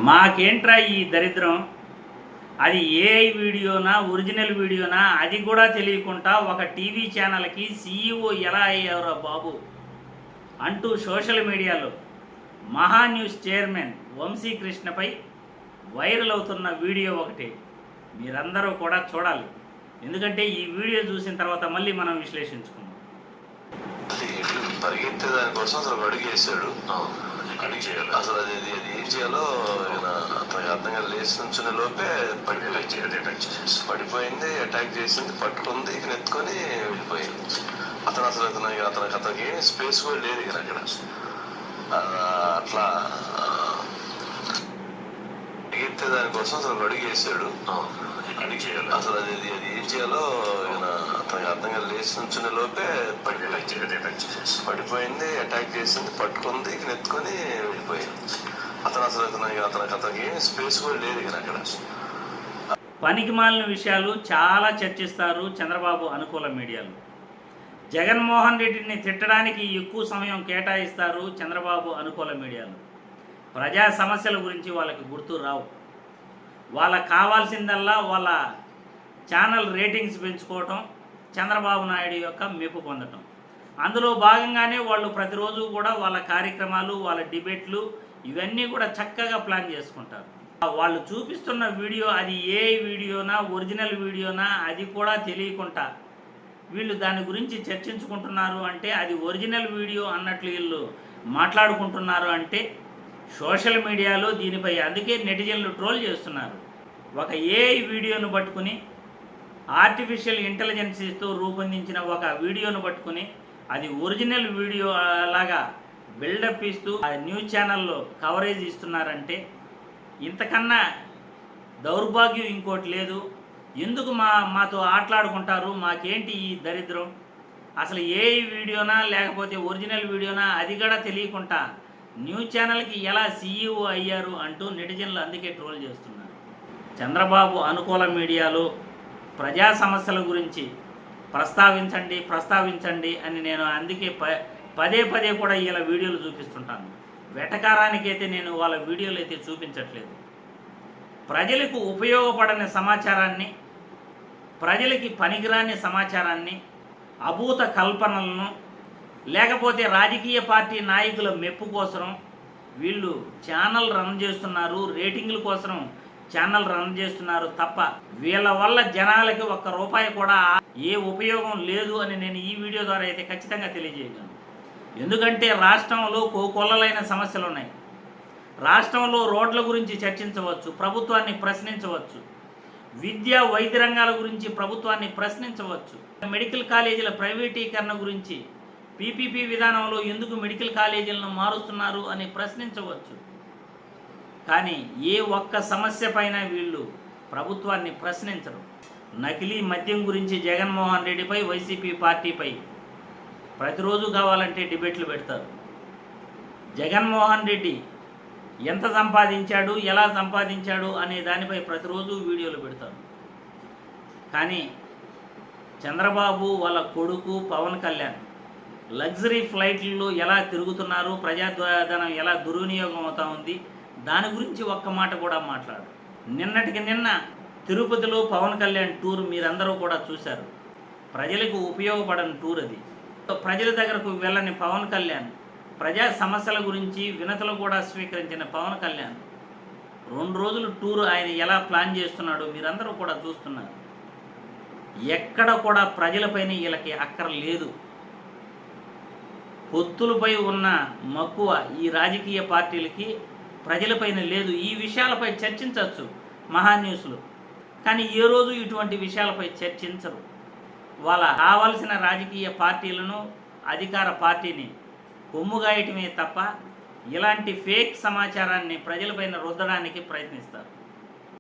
మాకేంట్రా ఈ దరిద్రం, అది ఏఐ వీడియోనా ఒరిజినల్ వీడియోనా అది కూడా తెలియకుండా ఒక టీవీ ఛానల్కి సీఈఓ ఎలా అయ్యారా బాబు అంటూ సోషల్ మీడియాలో మహా న్యూస్ చైర్మన్ వంశీకృష్ణపై వైరల్ అవుతున్న వీడియో ఒకటి మీరందరూ కూడా చూడాలి. ఎందుకంటే ఈ వీడియో చూసిన తర్వాత మళ్ళీ మనం విశ్లేషించుకుందాం. పరిగెత్తే దానికోసం అసలు అడుగు వేసాడు. అసలు అది ఏం చేయాలో అతనికి అర్థంగా లేచి నుంచునే లోపే పడిపోయింది, అటాక్ చేసింది, పట్టుకుంది, ఇక నెత్తుకొని వెళ్ళిపోయింది. అతనికి ఏం స్పేస్ కూడా లేదు ఇక అక్కడ. అట్లా పరిగెత్తే దానికోసం అసలు అడుగు వేసాడు. అసలు అది ఏం చేయాలో అతనికి అర్థంగా లేచి నుంచునే లోపే పడిపోయింది, అటాక్ చేసింది, పట్టుకుంది, ఇక నెత్తుకొని వెళ్ళిపోయింది. అతనికి ఏం స్పేస్ కూడా లేదు ఇక అక్కడ. పనికి మాలిన విషయాలు చాలా చర్చిస్తారు చంద్రబాబు అనుకూల మీడియాలో. జగన్మోహన్ రెడ్డిని తిట్టడానికి ఎక్కువ సమయం కేటాయిస్తారు చంద్రబాబు అనుకూల మీడియాలో. ప్రజా సమస్యల గురించి వాళ్ళకి గుర్తు రావు. వాళ్ళకి కావాల్సిందల్లా వాళ్ళ ఛానల్ రేటింగ్స్ పెంచుకోవటం, చంద్రబాబు నాయుడు యొక్క మెప్పు పొందటం. అందులో భాగంగానే వాళ్ళు ప్రతిరోజు కూడా వాళ్ళ కార్యక్రమాలు, వాళ్ళ డిబేట్లు ఇవన్నీ కూడా చక్కగా ప్లాన్ చేసుకుంటారు. వాళ్ళు చూపిస్తున్న వీడియో అది ఏఐ వీడియోనా ఒరిజినల్ వీడియోనా అది కూడా తెలియకుండా వీళ్ళు దాని గురించి చర్చించుకుంటున్నారు అంటే, అది ఒరిజినల్ వీడియో అన్నట్లు వీళ్ళు మాట్లాడుకుంటున్నారు అంటే సోషల్ మీడియాలో దీనిపై అందుకే నెటిజన్లు ట్రోల్ చేస్తున్నారు. ఒక ఏఐ వీడియోను పట్టుకుని, ఆర్టిఫిషియల్ ఇంటెలిజెన్స్తో రూపొందించిన ఒక వీడియోను పట్టుకుని అది ఒరిజినల్ వీడియో లాగా బిల్డప్ ఇస్తూ ఆ న్యూస్ ఛానల్లో కవరేజ్ ఇస్తున్నారంటే ఇంతకన్నా దౌర్భాగ్యం ఇంకోటి లేదు. ఎందుకు మాతో ఆటలాడుకుంటారు? మాకేంటి ఈ దరిద్రం? అసలు ఏఐ వీడియోనా లేకపోతే ఒరిజినల్ వీడియోనా అది కూడా తెలియకుండా న్యూస్ ఛానల్కి ఎలా సీఈఓ అయ్యారు అంటూ నెటిజన్లు అందుకే ట్రోల్ చేస్తున్నారు. చంద్రబాబు అనుకూల మీడియాలో ప్రజా సమస్యల గురించి ప్రస్తావించండి అని నేను అందుకే పదే కూడా ఇలా వీడియోలు చూపిస్తుంటాను. వెటకారానికైతే నేను వాళ్ళ వీడియోలు అయితే చూపించట్లేదు. ప్రజలకు ఉపయోగపడని సమాచారాన్ని, ప్రజలకి పనికిరాని సమాచారాన్ని, అభూత కల్పనలను, లేకపోతే రాజకీయ పార్టీ నాయకుల మెప్పు కోసం వీళ్ళు ఛానల్ రన్ చేస్తున్నారు, రేటింగ్ల కోసం ఛానల్ రన్ చేస్తున్నారు తప్ప వీళ్ళ వల్ల జనాలకి ఒక్క రూపాయి కూడా ఏ ఉపయోగం లేదు అని నేను ఈ వీడియో ద్వారా అయితే ఖచ్చితంగా తెలియజేయగలను. ఎందుకంటే రాష్ట్రంలో కోకొల్లలైన సమస్యలు ఉన్నాయి. రాష్ట్రంలో రోడ్ల గురించి చర్చించవచ్చు, ప్రభుత్వాన్ని ప్రశ్నించవచ్చు, విద్య వైద్య రంగాల గురించి ప్రభుత్వాన్ని ప్రశ్నించవచ్చు, మెడికల్ కాలేజీల ప్రైవేటీకరణ గురించి, పీపీపీ విధానంలో ఎందుకు మెడికల్ కాలేజీలను మారుస్తున్నారు అని ప్రశ్నించవచ్చు. కానీ ఏ ఒక్క సమస్య పైన వీళ్ళు ప్రభుత్వాన్ని ప్రశ్నించరు. నకిలీ మద్యం గురించి జగన్మోహన్ రెడ్డిపై, వైసీపీ పార్టీపై ప్రతిరోజు కావాలంటే డిబేట్లు పెడతారు. జగన్మోహన్ రెడ్డి ఎంత సంపాదించాడు, ఎలా సంపాదించాడు అనే దానిపై ప్రతిరోజు వీడియోలు పెడతారు. కానీ చంద్రబాబు వాళ్ళ కొడుకు పవన్ కళ్యాణ్ లగ్జరీ ఫ్లైట్లలో ఎలా తిరుగుతున్నారు, ప్రజాధనం ఎలా దుర్వినియోగం అవుతా ఉంది దాని గురించి ఒక్క మాట కూడా మాట్లాడు. నిన్నటికి నిన్న తిరుపతిలో పవన్ కళ్యాణ్ టూర్ మీరందరూ కూడా చూశారు. ప్రజలకు ఉపయోగపడని టూర్ అది. ప్రజల దగ్గరకు వెళ్ళని పవన్ కళ్యాణ్, ప్రజా సమస్యల గురించి వినతులు కూడా స్వీకరించిన పవన్ కళ్యాణ్ 2 రోజులు టూర్ ఆయన ఎలా ప్లాన్ చేస్తున్నాడో మీరందరూ కూడా చూస్తున్నారు. ఎక్కడ కూడా ప్రజలపైన వీళ్ళకి అక్కర లేదు. పొత్తులపై ఉన్న మక్కువ ఈ రాజకీయ పార్టీలకి ప్రజలపైన లేదు. ఈ విషయాలపై చర్చించవచ్చు మహాన్యూస్లో, కానీ ఏ రోజు ఇటువంటి విషయాలపై చర్చించరు. వాళ్ళ కావాల్సిన రాజకీయ పార్టీలను, అధికార పార్టీని కొమ్ముగాయటమే తప్ప ఇలాంటి ఫేక్ సమాచారాన్ని ప్రజలపైన రుద్దడానికి ప్రయత్నిస్తారు.